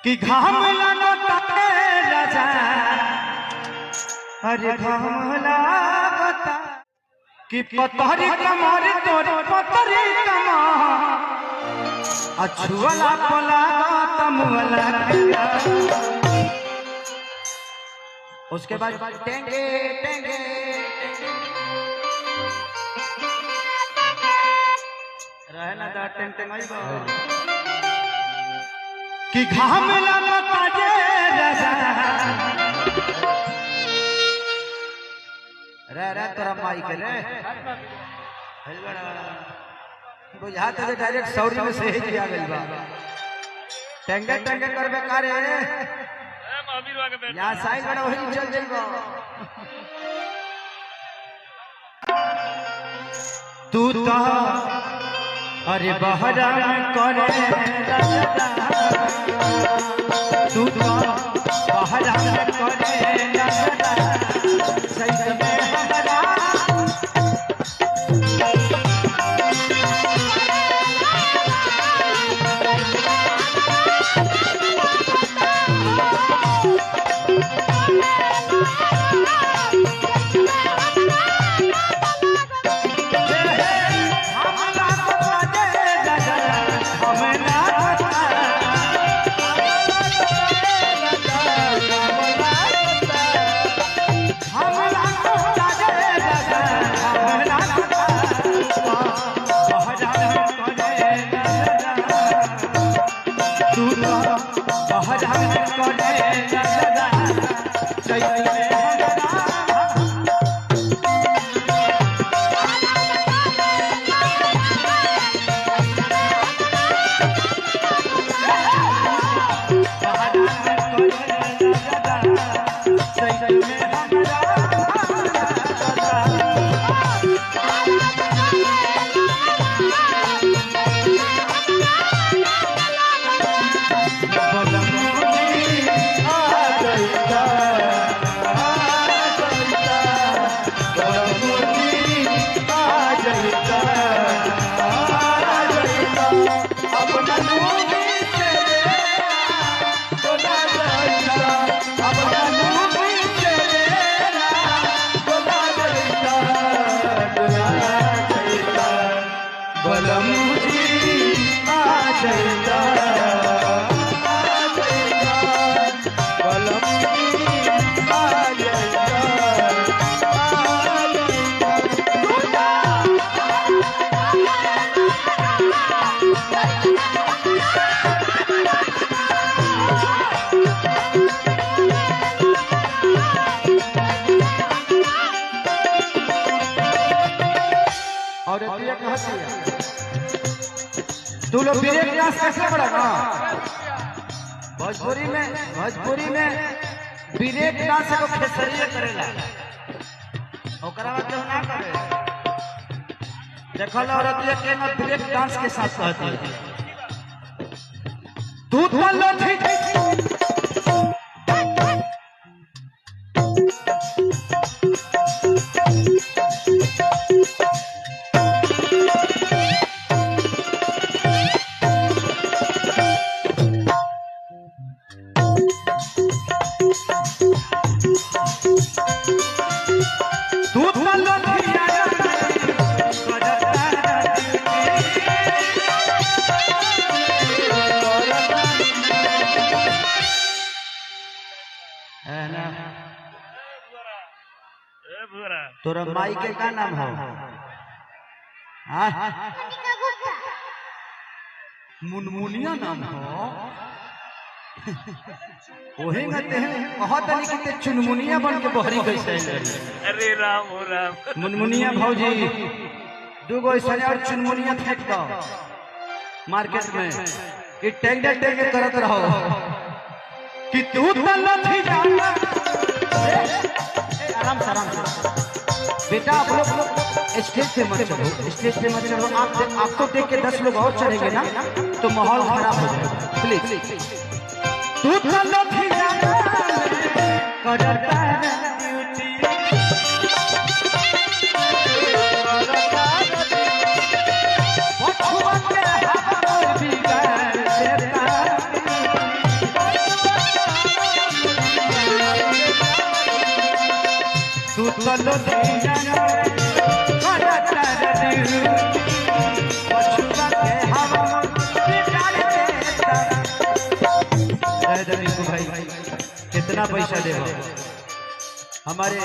कि घाम लगता राजा, अरे घाम लगता कि पतरी कमर तोर पतरी कमर अछुअला पला तमुअला। उसके बाद टेंगे टेंगे रहना दा टेंग टेंग आई बा कि घाम लगता जे राजा। रे तोरा माई के रे बुझा तो डायरेक्ट सौरी में से ही किया गइल बा। टेंगे टेंगे करबे का रे यहाँ साइड बड़ा वही चल जाइबा। तू तो अरे बहरा करे राजा, तू तो बहरा करे राजा, सही में हमरा तू लोग ब्रेक डांस कैसे बड़ा ना भोजपुरी में ब्रेक डांस को खेसरिया करेला ओकरा बाद क्यों ना करे। देखल औरत ये के ना ब्रेक डांस के साथ कहती है तू तो लठी तोरा माई के का नाम हो? मुनमुनिया नाम हो? वही कहते हैं बहुत अली के चुनमुनिया बन के बहरी कैसे। अरे राम हो राम। मुनमुनिया भौजी दूगो ऐसा और चुनमुनिया फेंक दो मार्केट में कि टेंगे टेंगे करत रहो कि तू तो लठी जाना। आराम से बेटा आप लोग स्टेज पे मत चढ़ो। आपको देख के 10 लोग और चढ़ेंगे ना तो माहौल खराब हो जाएगा। प्लीज तू तो लठी जाना करता ड्यूटी सुतलो दिया करता रे पछुआ के हवा बिगाड़ देता। मिंकू भाई कितना पैसा देगा? हमारे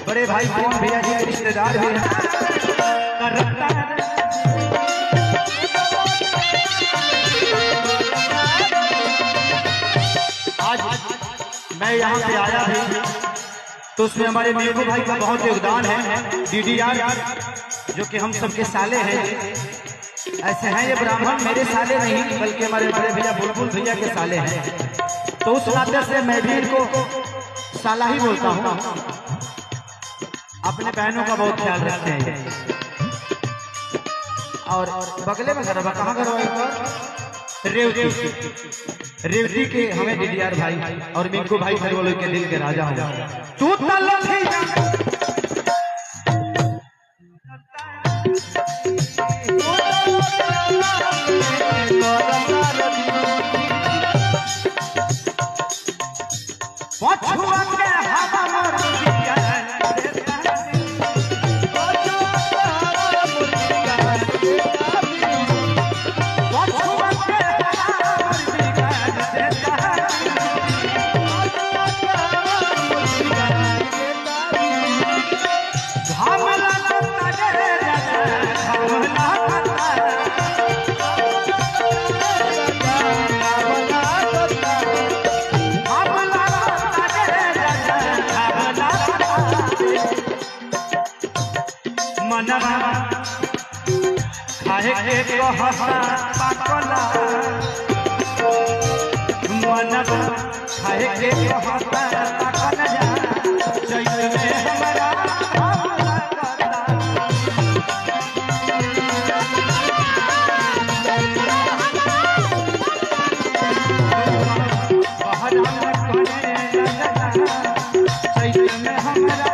बड़े भाई मोहन भैया जी के रिश्तेदार भी हैं। आज मैं यहाँ पे आया भी तो उसमें हमारे मिंकू भाई का बहुत योगदान है। डीडीआर जो कि हम सबके साले हैं, ऐसे हैं ये ब्राह्मण मेरे साले नहीं बल्कि हमारे बड़े भैया बुलबुल भैया के साले हैं। तो उस नाते से मैं भी इनको साला ही बोलता हूँ। अपने बहनों का बहुत ख्याल रखते हैं। और बगले में गरबा कहाँ गरबा? रेवती के हमें डीडीआर भाई और मिंकू भाई खरवोलो के दिल के राजा हो। तू पछुआ के हवा मोर बिगाड़ देता। पछुआ के हवा मोर बिगाड़ देता। घाम लगता रे राजा घाम लगता। मनवा खाए के कहता पाकला। मनवा खाए के कहता पाकला जा चैत में हमरा हमला करता। बहरा में करे लगता चैत में हमरा